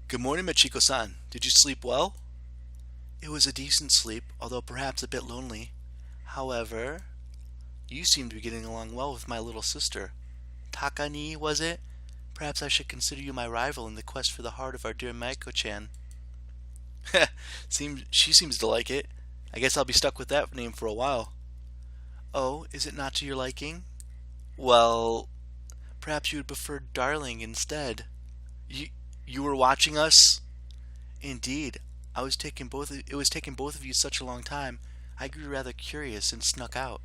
Good morning, Machiko-san. Did you sleep well? It was a decent sleep, although perhaps a bit lonely. However, you seem to be getting along well with my little sister. Takani, was it? Perhaps I should consider you my rival in the quest for the heart of our dear Maiko-chan. She seems to like it. I guess I'll be stuck with that name for a while. Oh, is it not to your liking? Well, perhaps you would prefer Darling instead. You, you were watching us? Indeed. It was taking both of you such a long time, I grew rather curious and snuck out.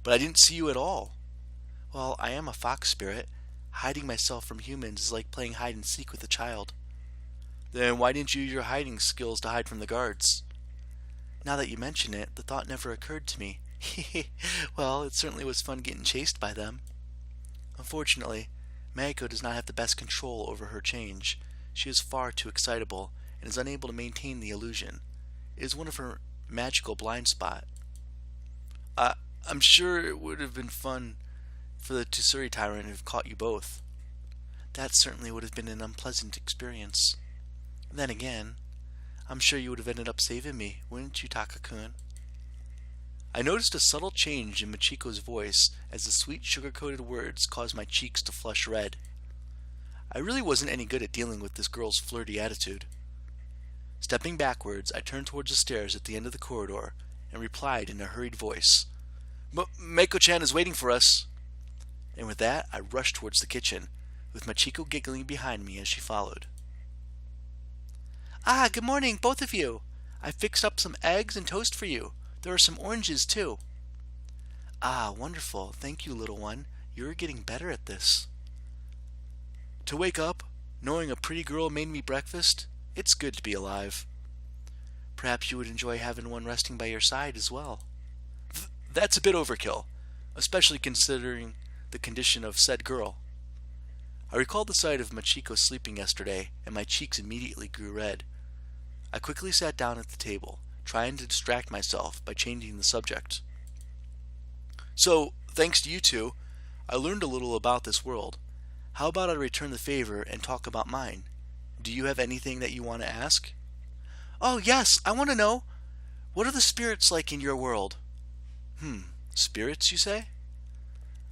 But I didn't see you at all. Well, I am a fox spirit. Hiding myself from humans is like playing hide and seek with a child. Then why didn't you use your hiding skills to hide from the guards? Now that you mention it, the thought never occurred to me. Well, it certainly was fun getting chased by them. Unfortunately, Maiko does not have the best control over her change. She is far too excitable and is unable to maintain the illusion. It is one of her magical blind spot. I'm sure it would have been fun for the Tsusuri tyrant to have caught you both. That certainly would have been an unpleasant experience. Then again, I'm sure you would have ended up saving me, wouldn't you, Taka-kun? I noticed a subtle change in Machiko's voice as the sweet sugar-coated words caused my cheeks to flush red. I really wasn't any good at dealing with this girl's flirty attitude. Stepping backwards, I turned towards the stairs at the end of the corridor and replied in a hurried voice, Maiko-chan is waiting for us. And with that, I rushed towards the kitchen, with Machiko giggling behind me as she followed. Ah, good morning, both of you. I fixed up some eggs and toast for you. There are some oranges, too. Ah, wonderful. Thank you, little one. You're getting better at this. To wake up, knowing a pretty girl made me breakfast, it's good to be alive. Perhaps you would enjoy having one resting by your side as well. That's a bit overkill, especially considering the condition of said girl. I recalled the sight of Machiko sleeping yesterday, and my cheeks immediately grew red. I quickly sat down at the table, trying to distract myself by changing the subject. So, thanks to you two, I learned a little about this world. How about I return the favor and talk about mine? Do you have anything that you want to ask? Oh, yes, I want to know. What are the spirits like in your world? Spirits, you say?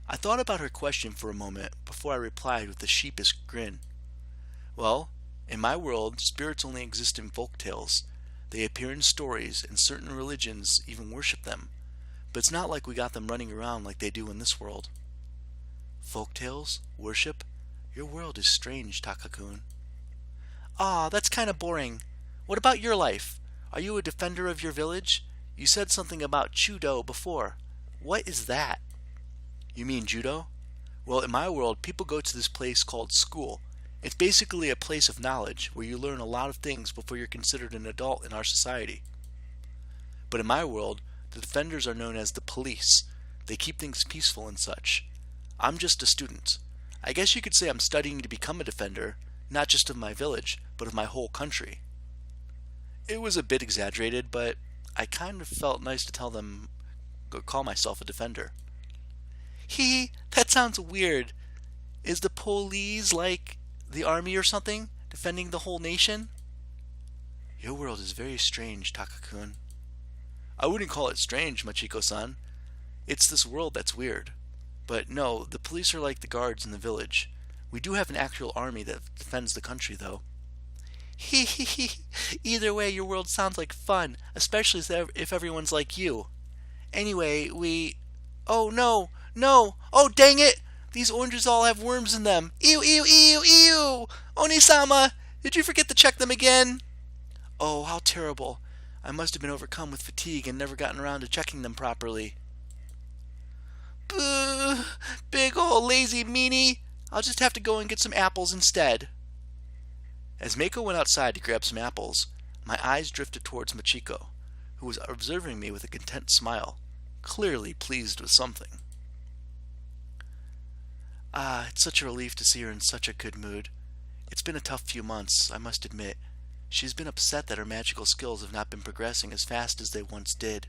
I thought about her question for a moment before I replied with a sheepish grin. Well, in my world, spirits only exist in folk tales. They appear in stories, and certain religions even worship them. But it's not like we got them running around like they do in this world. Folk tales? Worship? Your world is strange, Taka-kun. Ah, that's kind of boring. What about your life? Are you a defender of your village? You said something about Chudo before. What is that? You mean judo? Well, in my world, people go to this place called school. It's basically a place of knowledge where you learn a lot of things before you're considered an adult in our society. But in my world, the defenders are known as the police. They keep things peaceful and such. I'm just a student. I guess you could say I'm studying to become a defender, not just of my village, but of my whole country. It was a bit exaggerated, but I kind of felt nice to call myself a defender. That sounds weird. Is the police like the army or something, defending the whole nation? Your world is very strange, Taka-kun. I wouldn't call it strange, Machiko-san. It's this world that's weird. But no, the police are like the guards in the village. We do have an actual army that defends the country, though. Either way, your world sounds like fun, especially if everyone's like you. Anyway, Oh, no! No! Oh, dang it! These oranges all have worms in them. Ew, ew, ew, ew! Oni-sama! Did you forget to check them again? Oh, how terrible. I must have been overcome with fatigue and never gotten around to checking them properly. Boo! Big ol' lazy meanie! I'll just have to go and get some apples instead. As Mako went outside to grab some apples, my eyes drifted towards Machiko, who was observing me with a content smile, clearly pleased with something. Ah, it's such a relief to see her in such a good mood. It's been a tough few months, I must admit. She's been upset that her magical skills have not been progressing as fast as they once did.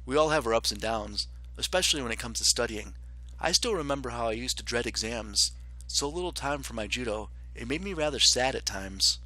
We all have our ups and downs, especially when it comes to studying. I still remember how I used to dread exams. So little time for my judo, It made me rather sad at times.